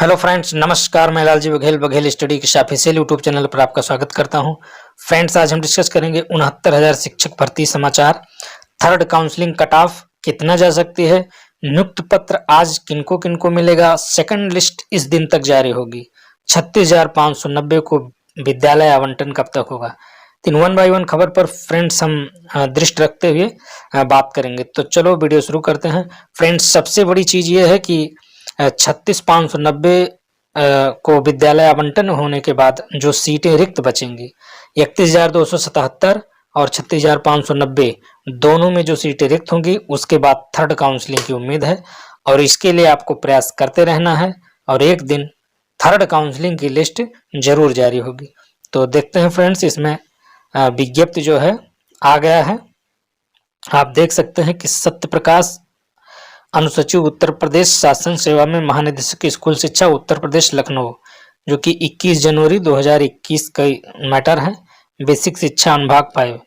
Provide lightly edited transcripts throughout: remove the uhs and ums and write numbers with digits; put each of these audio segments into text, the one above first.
Hello friends, नमस्कार। मैं Lalji Baghel study के ऑफिशियल यूट्यूब चैनल पर आपका स्वागत करता हूं। फ्रेंड्स, आज हम डिस्कस करेंगे 69,000 शिक्षक भर्ती समाचार। थर्ड काउंसलिंग कट ऑफ कितना जा सकती है, नियुक्ति पत्र आज किनको किनको मिलेगा, सेकंड लिस्ट इस दिन तक जारी होगी, 36,590 को विद्यालय आवंटन कब तक होगा। तीन वन बाई वन खबर पर फ्रेंड्स हम दृष्टि रखते हुए बात करेंगे। तो चलो वीडियो शुरू करते हैं। फ्रेंड्स, सबसे बड़ी चीज ये है कि 36,590 को विद्यालय आवंटन होने के बाद जो सीटें रिक्त बचेंगी, 31,277 और 36,590 दोनों में जो सीटें रिक्त होंगी, उसके बाद थर्ड काउंसलिंग की उम्मीद है और इसके लिए आपको प्रयास करते रहना है और एक दिन थर्ड काउंसलिंग की लिस्ट जरूर जारी होगी। तो देखते हैं फ्रेंड्स, इसमें विज्ञप्ति जो है आ गया है। आप देख सकते हैं कि सत्य प्रकाश, अनुसचिव उत्तर प्रदेश शासन सेवा में महानिदेशक स्कूल शिक्षा उत्तर प्रदेश लखनऊ, जो कि 21 जनवरी 2021 का मैटर है। बेसिक शिक्षा अनुभाग 5।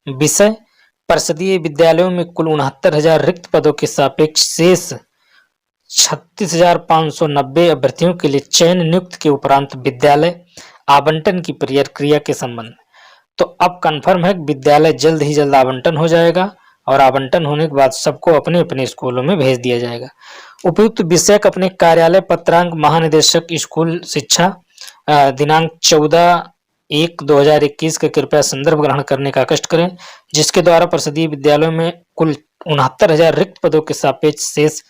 विषय, परिषदीय विद्यालयों में कुल 69,000 रिक्त पदों के सापेक्ष शेष 36,590 अभ्यर्थियों के लिए चयन नियुक्त के उपरांत विद्यालय आवंटन की प्रक्रिया के संबंध में। तो अब कन्फर्म है कि विद्यालय जल्द ही जल्द आवंटन हो जाएगा और आवंटन होने के बाद सबको अपने अपने स्कूलों में भेज दिया जाएगा। उपयुक्त विषयक अपने कार्यालय पत्रांक महानिदेशक स्कूल शिक्षा दिनांक 14/1/2021 का कृपया संदर्भ ग्रहण करने का कष्ट करें, जिसके द्वारा परिषदीय विद्यालयों में कुल 69,000 रिक्त पदों के सापेक्ष शेष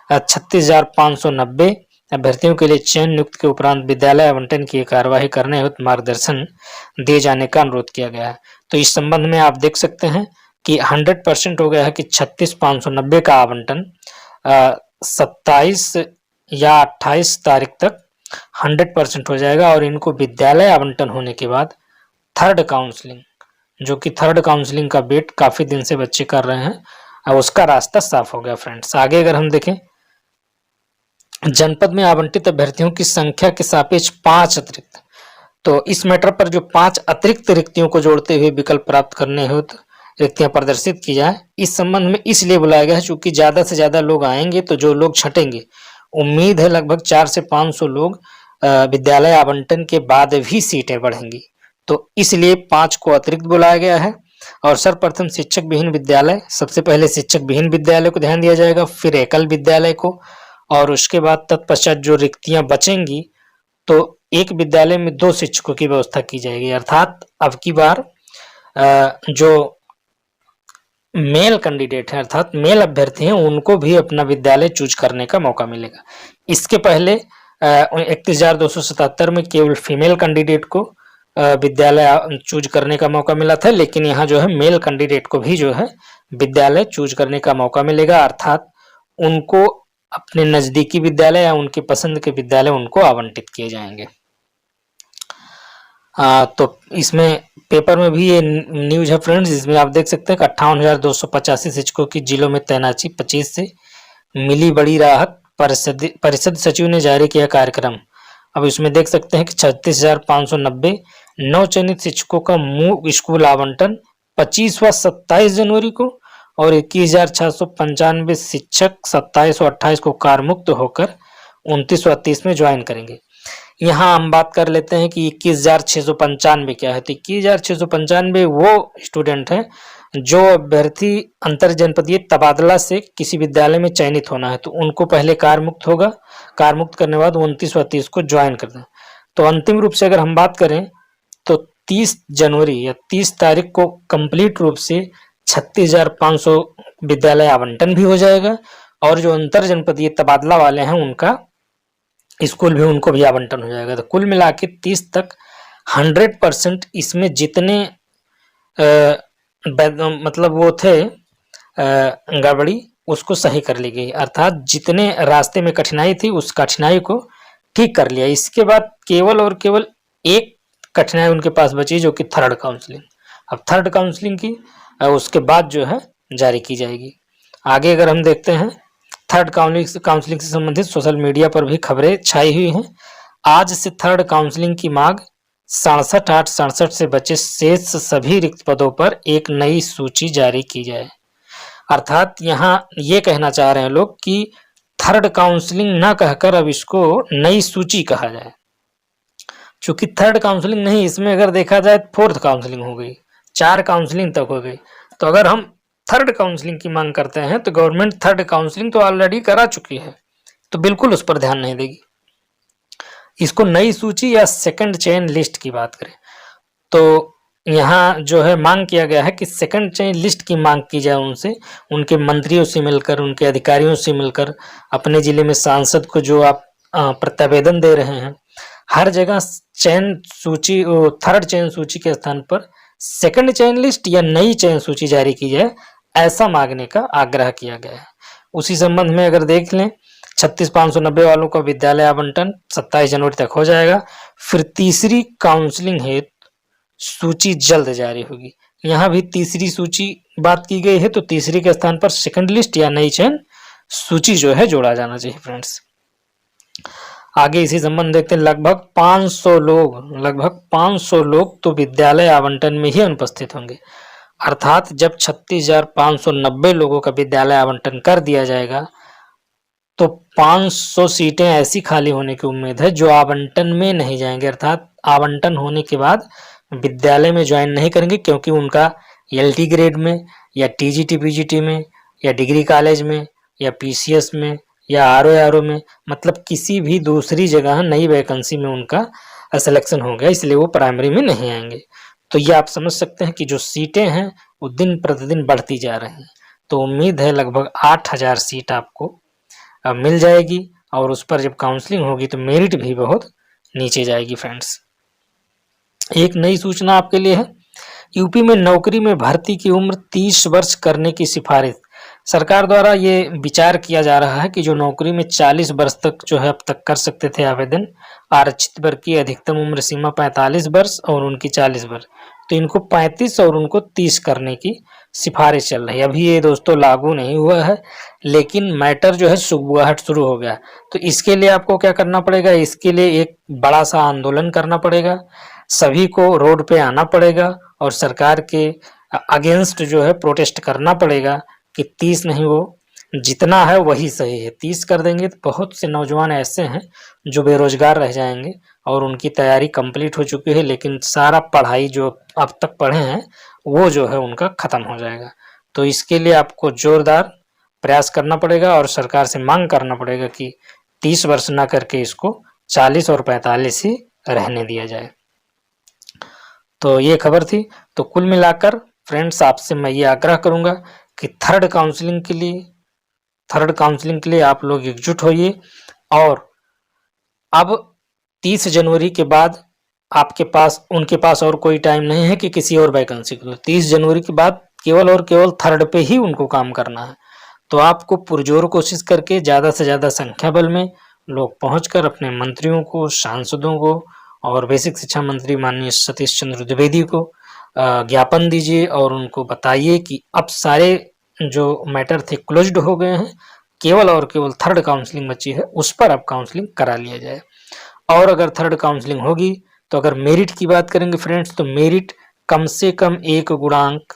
36,590 अभ्यर्थियों के लिए चयन नियुक्त के उपरांत विद्यालय आवंटन की कार्यवाही करने हेतु मार्गदर्शन दिए जाने का अनुरोध किया गया है। तो इस संबंध में आप देख सकते हैं कि 100% हो गया है कि 36,590 का आवंटन 27 या 28 तारीख तक 100% हो जाएगा और इनको विद्यालय आवंटन होने के बाद थर्ड काउंसलिंग, जो कि थर्ड काउंसलिंग का वेट काफी दिन से बच्चे कर रहे हैं, उसका रास्ता साफ हो गया। फ्रेंड्स, आगे अगर हम देखें, जनपद में आवंटित अभ्यर्थियों की संख्या के सापेक्ष 5 अतिरिक्त, तो इस मैटर पर जो 5 अतिरिक्त रिक्तियों को जोड़ते हुए विकल्प प्राप्त करने हेतु रिक्तियां प्रदर्शित की जाए, इस संबंध में इसलिए बुलाया गया है क्योंकि ज्यादा से ज्यादा लोग आएंगे तो जो लोग छटेंगे, उम्मीद है लगभग 400 से 500 लोग विद्यालय आवंटन के बाद भी सीटें बढ़ेंगी। तो इसलिए 5 को अतिरिक्त बुलाया गया है। और सर्वप्रथम शिक्षक विहीन विद्यालय, सबसे पहले शिक्षक विहीन विद्यालय को ध्यान दिया जाएगा, फिर एकल विद्यालय को, और उसके बाद तत्पश्चात जो रिक्तियां बचेंगी तो एक विद्यालय में 2 शिक्षकों की व्यवस्था की जाएगी। अर्थात अब की बार जो मेल कैंडिडेट है, अर्थात मेल अभ्यर्थी हैं, उनको भी अपना विद्यालय चूज करने का मौका मिलेगा। इसके पहले 31,277 में केवल फीमेल कैंडिडेट को विद्यालय चूज करने का मौका मिला था, लेकिन यहाँ जो है मेल कैंडिडेट को भी जो है विद्यालय चूज करने का मौका मिलेगा। अर्थात उनको अपने नजदीकी विद्यालय या उनके पसंद के विद्यालय उनको आवंटित किए जाएंगे। तो इसमें पेपर में भी ये न्यूज है फ्रेंड्स, जिसमें आप देख सकते हैं कि 58,285 शिक्षकों की जिलों में तैनाती 25 से मिली बड़ी राहत, परिषद सचिव ने जारी किया कार्यक्रम। अब इसमें देख सकते हैं कि 36,590 नव चयनित शिक्षकों का मूल स्कूल आवंटन 25 व 27 जनवरी को और 21,695 शिक्षक 27 और 28 को कारमुक्त होकर 29 व 30 में ज्वाइन करेंगे। यहाँ हम बात कर लेते हैं कि 21,695 क्या है। तो 21,695 वो स्टूडेंट हैं जो अभ्यर्थी अंतर जनपदीय तबादला से किसी विद्यालय में चयनित होना है, तो उनको पहले कारमुक्त होगा, कारमुक्त करने के बाद 29 व 30 को ज्वाइन करना। तो अंतिम रूप से अगर हम बात करें तो 30 जनवरी या 30 तारीख को कंप्लीट रूप से 36,500 विद्यालय आवंटन भी हो जाएगा और जो अंतर जनपदीय तबादला वाले हैं उनका स्कूल भी, उनको भी आवंटन हो जाएगा। तो कुल मिला के 30 तक 100% इसमें जितने मतलब वो थे गड़बड़ी, उसको सही कर ली गई। अर्थात जितने रास्ते में कठिनाई थी उस कठिनाई को ठीक कर लिया। इसके बाद केवल और केवल एक कठिनाई उनके पास बची, जो कि थर्ड काउंसलिंग। अब थर्ड काउंसलिंग की उसके बाद जो है जारी की जाएगी। आगे अगर हम देखते हैं, थर्ड काउंसलिंग से संबंधित सोशल मीडिया पर भी खबरें छाई हुई हैं। आज से थर्ड काउंसलिंग की मांग 67/8/67 से बचे शेष सभी रिक्त पदों पर एक नई सूची जारी की जाए। अर्थात यहाँ ये कहना चाह रहे हैं लोग कि थर्ड काउंसलिंग ना कहकर अब इसको नई सूची कहा जाए। चूंकि थर्ड काउंसलिंग नहीं, इसमें अगर देखा जाए फोर्थ काउंसलिंग हो गई, 4 काउंसलिंग तक हो गई। तो अगर हम थर्ड काउंसलिंग की मांग करते हैं तो गवर्नमेंट थर्ड काउंसलिंग तो ऑलरेडी करा चुकी है, तो बिल्कुल उस पर ध्यान नहीं देगी। इसको नई सूची या सेकंड चेन लिस्ट की बात करें तो यहाँ जो है मांग किया गया है कि सेकंड चेन लिस्ट की मांग की जाए उनसे, उनके मंत्रियों से मिलकर, उनके अधिकारियों से मिलकर, अपने जिले में सांसद को जो आप प्रत्यावेदन दे रहे हैं, हर जगह चेन सूची, थर्ड चेन सूची के स्थान पर सेकंड चेन लिस्ट या नई चेन सूची जारी की जाए, ऐसा मांगने का आग्रह किया गया है। उसी संबंध में अगर देख लें, 36,590 वालों का विद्यालय आवंटन 27 जनवरी तक हो जाएगा। फिर तीसरी काउंसलिंग हेतु सूची जल्द जारी होगी। यहाँ भी तीसरी सूची बात की गई है, तो तीसरी के स्थान पर सेकंड लिस्ट या नई चेन सूची जो है जोड़ा जाना चाहिए फ्रेंड्स। आगे इसी संबंध देखते हैं, लगभग 500 लोग तो विद्यालय आवंटन में ही अनुपस्थित होंगे। अर्थात जब 36,590 लोगों का विद्यालय आवंटन कर दिया जाएगा तो 500 सीटें ऐसी खाली होने की उम्मीद है जो आवंटन में नहीं जाएंगे, अर्थात आवंटन होने के बाद विद्यालय में ज्वाइन नहीं करेंगे, क्योंकि उनका एलटी ग्रेड में या टीजीटी पीजीटी में या डिग्री कॉलेज में या पीसीएस में या आरओ में, मतलब किसी भी दूसरी जगह नई वैकेंसी में उनका सिलेक्शन हो गया, इसलिए वो प्राइमरी में नहीं आएंगे। तो ये आप समझ सकते हैं कि जो सीटें हैं वो दिन प्रतिदिन बढ़ती जा रही हैं। तो उम्मीद है लगभग 8,000 सीट आपको मिल जाएगी, और उस पर जब काउंसलिंग होगी तो मेरिट भी बहुत नीचे जाएगी फ्रेंड्स। एक नई सूचना आपके लिए है, यूपी में नौकरी में भर्ती की उम्र 30 वर्ष करने की सिफारिश। सरकार द्वारा ये विचार किया जा रहा है कि जो नौकरी में 40 वर्ष तक जो है अब तक कर सकते थे आवेदन, आरक्षित वर्ग की अधिकतम उम्र सीमा 45 वर्ष और उनकी 40 वर्ष, तो इनको 35 और उनको 30 करने की सिफारिश चल रही है। अभी ये दोस्तों लागू नहीं हुआ है, लेकिन मैटर जो है सुगबुगाहट शुरू हो गया। तो इसके लिए आपको क्या करना पड़ेगा, इसके लिए एक बड़ा सा आंदोलन करना पड़ेगा, सभी को रोड पे आना पड़ेगा और सरकार के अगेंस्ट जो है प्रोटेस्ट करना पड़ेगा कि 30 नहीं, वो जितना है वही सही है। 30 कर देंगे तो बहुत से नौजवान ऐसे हैं जो बेरोजगार रह जाएंगे और उनकी तैयारी कंप्लीट हो चुकी है, लेकिन सारा पढ़ाई जो अब तक पढ़े हैं वो जो है उनका खत्म हो जाएगा। तो इसके लिए आपको जोरदार प्रयास करना पड़ेगा और सरकार से मांग करना पड़ेगा कि 30 वर्ष ना करके इसको 40 और 45 ही रहने दिया जाए। तो ये खबर थी। तो कुल मिलाकर फ्रेंड्स आपसे मैं ये आग्रह करूंगा कि थर्ड काउंसलिंग के लिए आप लोग एकजुट होइए, और अब 30 जनवरी के बाद उनके पास और कोई टाइम नहीं है कि किसी और वैकेंसी को। 30 जनवरी के बाद केवल और केवल थर्ड पे ही उनको काम करना है। तो आपको पुरजोर कोशिश करके ज़्यादा से ज़्यादा संख्या बल में लोग पहुंचकर अपने मंत्रियों को, सांसदों को और बेसिक शिक्षा मंत्री माननीय सतीश चंद्र द्विवेदी को ज्ञापन दीजिए और उनको बताइए कि अब सारे जो मैटर थे क्लोज्ड हो गए हैं, केवल और केवल थर्ड काउंसलिंग बची है, उस पर अब काउंसलिंग करा लिया जाए। और अगर थर्ड काउंसलिंग होगी तो अगर मेरिट की बात करेंगे फ्रेंड्स, तो मेरिट कम से कम एक गुणांक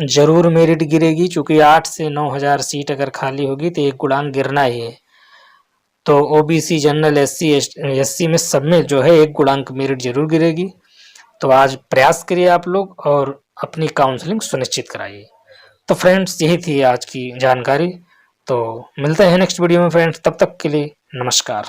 जरूर मेरिट गिरेगी, चूंकि 8 से 9,000 सीट अगर खाली होगी तो एक गुणांक गिरना ही है। तो ओबीसी, जनरल, एससी में सब में जो है एक गुणांक मेरिट जरूर गिरेगी। तो आज प्रयास करिए आप लोग और अपनी काउंसलिंग सुनिश्चित कराइए। तो फ्रेंड्स यही थी आज की जानकारी। तो मिलते हैं नेक्स्ट वीडियो में फ्रेंड्स, तब तक के लिए नमस्कार।